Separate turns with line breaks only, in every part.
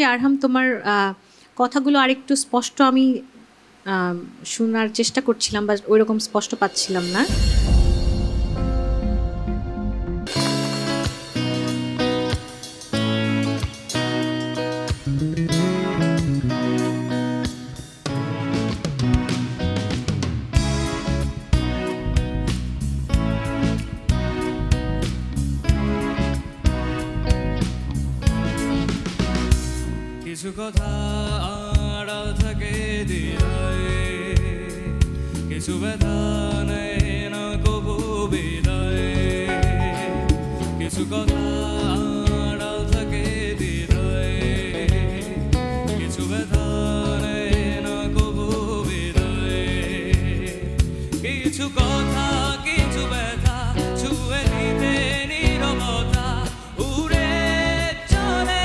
আরহাম তোমার কথাগুলো আরেকটু স্পষ্ট আমি শোনার চেষ্টা করছিলাম বা ওইরকম স্পষ্ট পাচ্ছিলাম না।
কিছু কথা আড়াল থাকে দিদায়, কিছু ব্যথা নেয় না কবু বিদায়। কিছু কথা আড়াল থাকে দিদায়, কিছু ব্যথা নেয় না কবু বিদায়। কিছু কথা কিছু ব্যথা ছুঁয়ে দিতে নীরবতা উড়ে চলে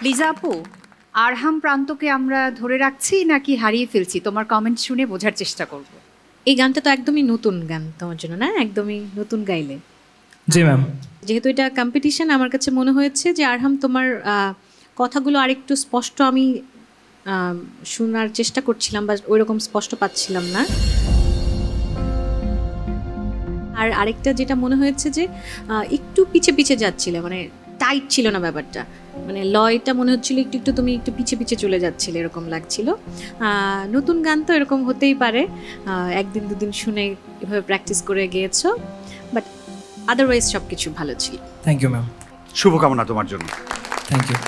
লিজা আপু, আরহাম প্রান্তকে আমরা ধরে রাখছি নাকি হারিয়ে ফেলছি? তোমার কমেন্ট শুনে বোঝার চেষ্টা করব।
এই গানটা তো একদমই নতুন গান তোমার জন্য, না? একদমই নতুন গাইলে।
জি ম্যাম।
যেহেতু এটা কম্পিটিশন, আমার কাছে মনে হয়েছে যে আরহাম তোমার কথাগুলো আরেকটু স্পষ্ট আমি শোনার চেষ্টা করছিলাম বা ওইরকম স্পষ্ট পাচ্ছিলাম না। আর আরেকটা যেটা মনে হয়েছে যে একটু পিছে পিছে যাচ্ছিলে, মানে টাইট ছিল না ব্যাপারটা, মানে লয়টা মনে হচ্ছিল একটু একটু তুমি একটু পিছে পিছে চলে যাচ্ছিলে, এরকম লাগছিল। নতুন গান তো এরকম হতেই পারে, একদিন দুদিন শুনে এভাবে প্র্যাকটিস করে গিয়েছো, বাট আদারওয়াইজ সব কিছু ভালো ছিল।
Thank you ma'am.
শুভকামনা তোমার জন্য।
Thank you.